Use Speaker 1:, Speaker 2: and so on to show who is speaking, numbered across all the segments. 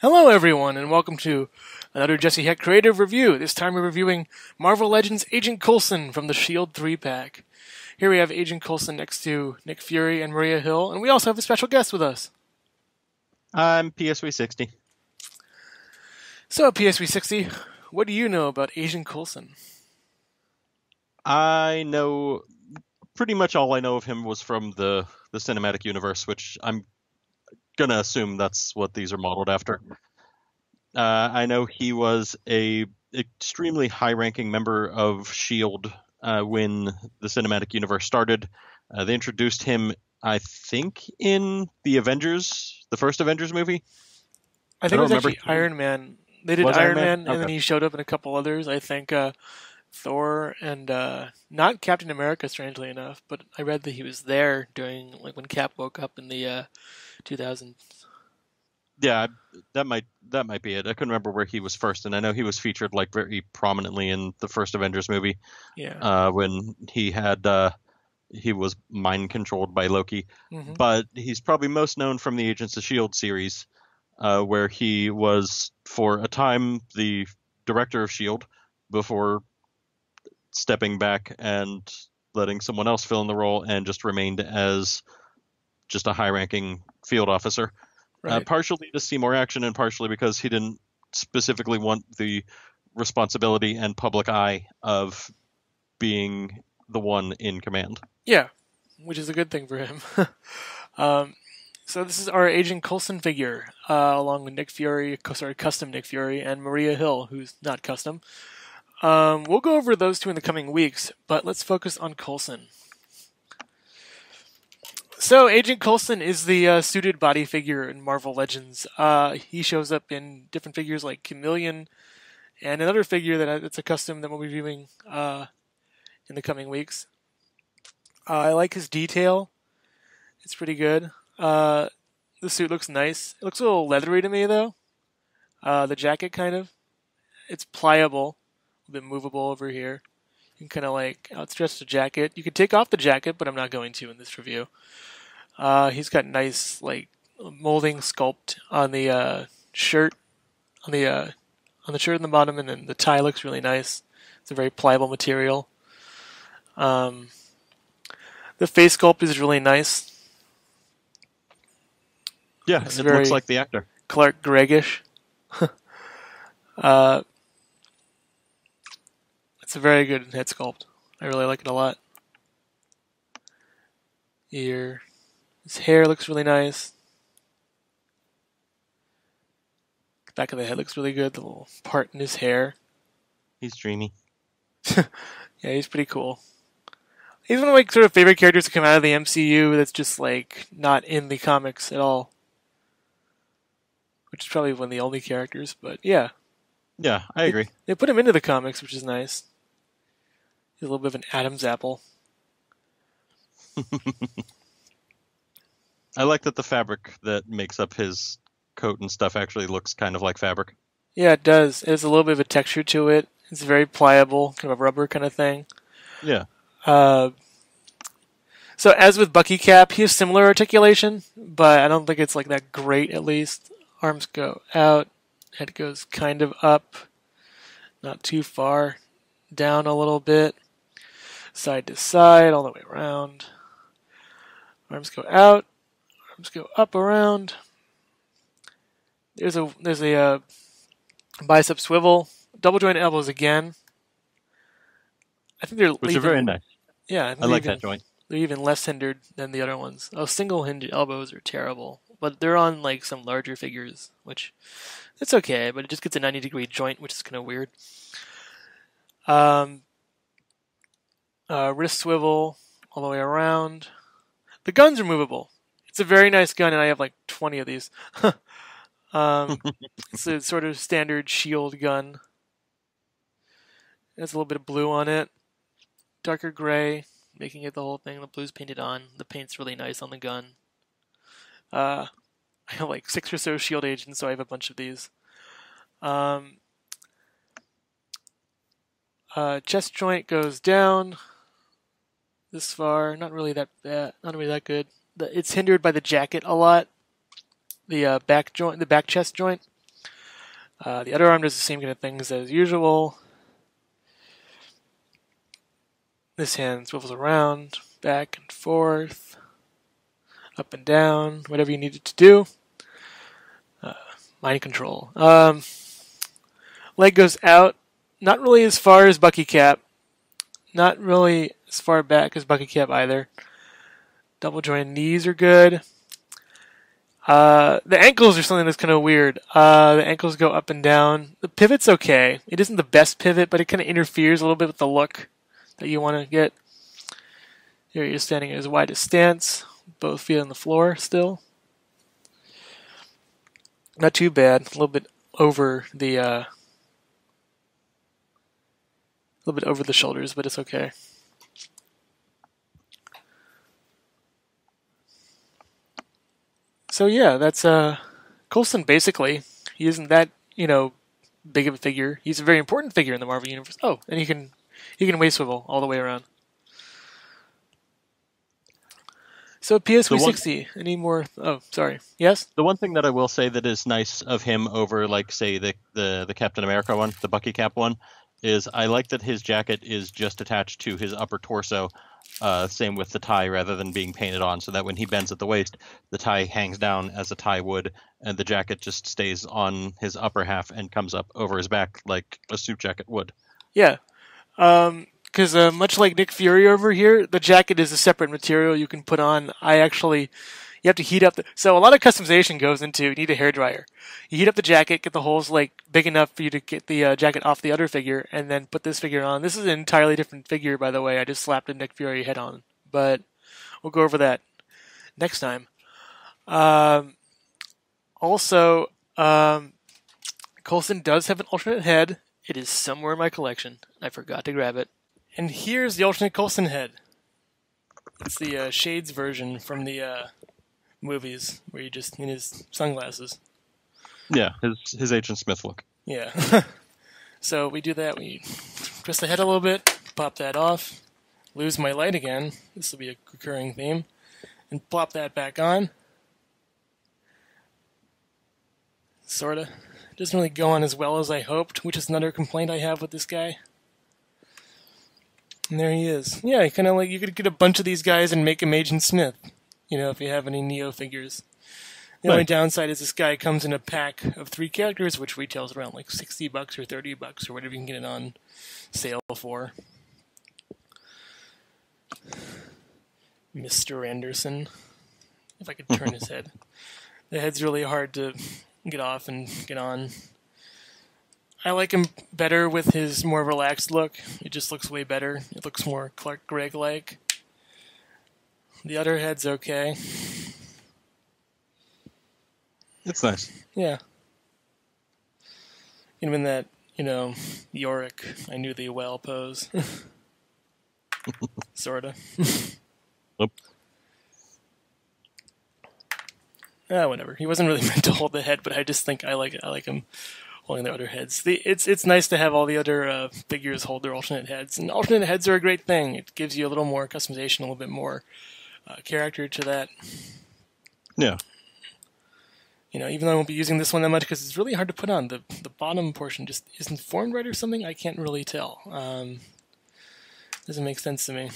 Speaker 1: Hello everyone, and welcome to another Jesse Hecht Creative Review. This time we're reviewing Marvel Legends Agent Coulson from the S.H.I.E.L.D. 3-pack. Here we have Agent Coulson next to Nick Fury and Maria Hill, and we also have a special guest with us.
Speaker 2: I'm PS360.
Speaker 1: So, PS360, what do you know about Agent Coulson?
Speaker 2: I know pretty much all I know of him was from the cinematic universe, which I'm gonna assume that's what these are modeled after. I know he was a extremely high-ranking member of S.H.I.E.L.D. When the cinematic universe started. They introduced him, I think, in the Avengers, the first Avengers movie.
Speaker 1: I think it was actually Iron Man. They did Iron Man, and then he showed up in a couple others. I think Thor and not Captain America, strangely enough, but I read that he was there during when Cap woke up in the 2000s.
Speaker 2: Yeah, that might be it. I couldn't remember where he was first, and I know he was featured very prominently in the first Avengers movie.
Speaker 1: Yeah.
Speaker 2: When he was mind controlled by Loki.
Speaker 1: Mm-hmm.
Speaker 2: But he's probably most known from the Agents of S.H.I.E.L.D. series, where he was for a time the director of S.H.I.E.L.D. before stepping back and letting someone else fill in the role, and just remained as just a high-ranking field officer.
Speaker 1: Right.
Speaker 2: Partially to see more action, and partially because he didn't specifically want the responsibility and public eye of being the one in command.
Speaker 1: Yeah, which is a good thing for him. So this is our Agent Coulson figure, along with custom Nick Fury, and Maria Hill, who's not custom. We'll go over those two in the coming weeks, but let's focus on Coulson. So Agent Coulson is the suited body figure in Marvel Legends. He shows up in different figures like Chameleon, and another figure that's a custom that we'll be reviewing in the coming weeks. I like his detail. It's pretty good. The suit looks nice. It looks a little leathery to me, though. The jacket, kind of. It's pliable. A bit movable over here. You can kind of outstretch the jacket. You could take off the jacket, but I'm not going to in this review. He's got nice, molding sculpt on the shirt. On the shirt on the bottom, and then the tie looks really nice. It's a very pliable material. The face sculpt is really nice.
Speaker 2: Yeah, it looks like the actor.
Speaker 1: Clark Gregg-ish. It's a very good head sculpt. I really like it a lot. Here. His hair looks really nice. The back of the head looks really good. The little part in his hair.
Speaker 2: He's dreamy.
Speaker 1: Yeah, he's pretty cool. He's one of my sort of favorite characters to come out of the MCU that's just not in the comics at all. Which is probably one of the only characters, but yeah.
Speaker 2: Yeah, I agree.
Speaker 1: They put him into the comics, which is nice. He's a little bit of an Adam's apple.
Speaker 2: I like that the fabric that makes up his coat and stuff actually looks kind of like fabric.
Speaker 1: Yeah, it does. It has a little bit of a texture to it. It's very pliable, kind of a rubber kind of thing.
Speaker 2: Yeah.
Speaker 1: So as with Bucky Cap, he has similar articulation, but I don't think it's that great, at least. Arms go out, head goes kind of up, not too far, down a little bit, side to side, all the way around. Arms go out, arms go up around. There's a bicep swivel, double joint elbows again. I think
Speaker 2: which are very nice.
Speaker 1: Yeah,
Speaker 2: I like that joint.
Speaker 1: They're even less hindered than the other ones. Single hinge elbows are terrible, but they're on some larger figures, which it's okay. But it just gets a 90-degree joint, which is kind of weird. Wrist swivel all the way around. The gun's removable. It's a very nice gun, and I have 20 of these. It's a sort of standard S.H.I.E.L.D. gun. It has a little bit of blue on it. Darker gray, making it the whole thing. The blue's painted on. The paint's really nice on the gun. I have 6 or so S.H.I.E.L.D. agents, so I have a bunch of these. Chest joint goes down this far. Not really that bad. Not really that good. It's hindered by the jacket a lot. The back chest joint. The other arm does the same kind of things as usual. This hand swivels around, back and forth, up and down, whatever you need it to do. Mind control. Leg goes out, not really as far as Bucky Cap, not really as far back as Bucky Cap either. Double jointed knees are good. The ankles are something that's kind of weird. The ankles go up and down. The pivot's okay. It isn't the best pivot, but it kind of interferes a little bit with the look that you want to get. Here you're standing at his widest stance, both feet on the floor still. Not too bad. A little bit over the shoulders, but it's okay. So yeah, that's Coulson basically. He isn't that, big of a figure. He's a very important figure in the Marvel Universe. Oh, and he can waist swivel all the way around. So PS360, any more? Oh, sorry. Yes?
Speaker 2: The one thing that I will say that is nice of him over, like, say, the Captain America one, the Bucky Cap one, is I like that his jacket is just attached to his upper torso, same with the tie, rather than being painted on, so that when he bends at the waist, the tie hangs down as a tie would, and the jacket just stays on his upper half and comes up over his back like a suit jacket would.
Speaker 1: Yeah. Because much like Nick Fury over here, the jacket is a separate material you can put on. You have to heat up so a lot of customization goes into, you need a hairdryer. You heat up the jacket, get the holes big enough for you to get the jacket off the other figure, and then put this figure on. This is an entirely different figure, by the way. I just slapped a Nick Fury head on, but we'll go over that next time. Also, Coulson does have an alternate head. It is somewhere in my collection. I forgot to grab it. And here's the alternate Coulson head. It's the Shades version from the movies, where you just in his sunglasses.
Speaker 2: Yeah, his Agent Smith look.
Speaker 1: Yeah. So we do that. We twist the head a little bit, pop that off, lose my light again. This will be a recurring theme. And plop that back on. Sorta. Doesn't really go on as well as I hoped, which is another complaint I have with this guy. And there he is. Yeah, kind of like you could get a bunch of these guys and make him Agent Smith, if you have any Neo figures. The only downside is this guy comes in a pack of 3 characters, which retails around like $60 or $30 or whatever you can get it on sale for. Mr. Anderson. If I could turn his head. The head's really hard to get off and get on. I like him better with his more relaxed look. It just looks way better. It looks more Clark Gregg-like. The other head's okay.
Speaker 2: It's nice.
Speaker 1: Yeah. Even that, Yorick, I knew thee well pose. Sorta.
Speaker 2: Nope.
Speaker 1: Whatever. He wasn't really meant to hold the head, but I just think I like him holding their other heads. It's nice to have all the other figures hold their alternate heads, and alternate heads are a great thing. It gives you a little more customization, a little bit more character to that.
Speaker 2: Yeah.
Speaker 1: Even though I won't be using this one that much because it's really hard to put on. The bottom portion just isn't formed right or something. I can't really tell. Doesn't make sense to me.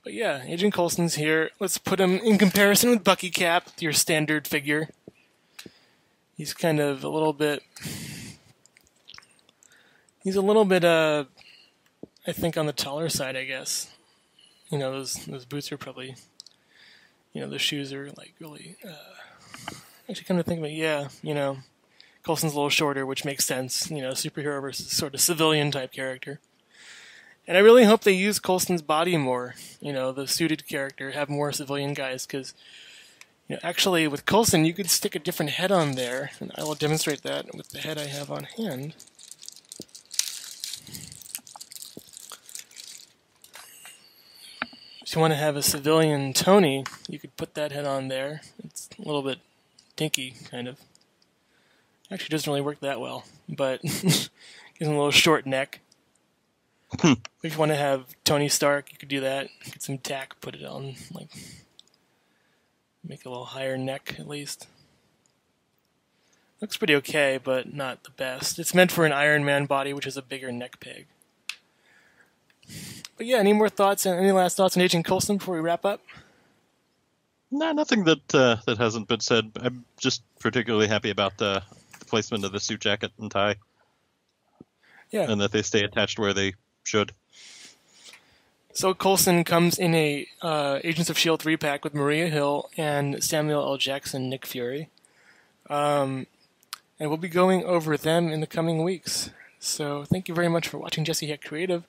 Speaker 1: But yeah, Agent Coulson's here. Let's put him in comparison with Bucky Cap, your standard figure. He's kind of a little bit... I think, on the taller side, I guess. Those boots are probably... the shoes are, really... Actually, come to think of it, yeah, Coulson's a little shorter, which makes sense. Superhero versus sort of civilian-type character. And I really hope they use Coulson's body more, the suited character, have more civilian guys, because... actually, with Coulson, you could stick a different head on there, and I will demonstrate that with the head I have on hand. If you want to have a civilian Tony, you could put that head on there. It's a little bit dinky, kind of. Actually, doesn't really work that well, but gives him a little short neck. If you want to have Tony Stark, you could do that. Get some tack, put it on, make a little higher neck, at least. Looks pretty okay, but not the best. It's meant for an Iron Man body, which is a bigger neck peg. But yeah, any last thoughts on Agent Coulson before we wrap up?
Speaker 2: No, nothing that hasn't been said. I'm just particularly happy about the placement of the suit jacket and tie.
Speaker 1: Yeah.
Speaker 2: And that they stay attached where they should.
Speaker 1: So Coulson comes in a Agents of S.H.I.E.L.D. 3-pack with Maria Hill and Samuel L. Jackson, Nick Fury. And we'll be going over them in the coming weeks. So thank you very much for watching Jesse Hecht Creative,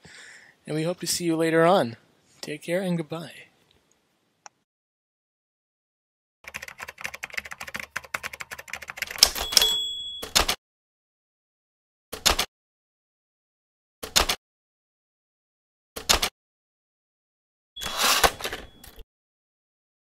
Speaker 1: and we hope to see you later on. Take care and goodbye.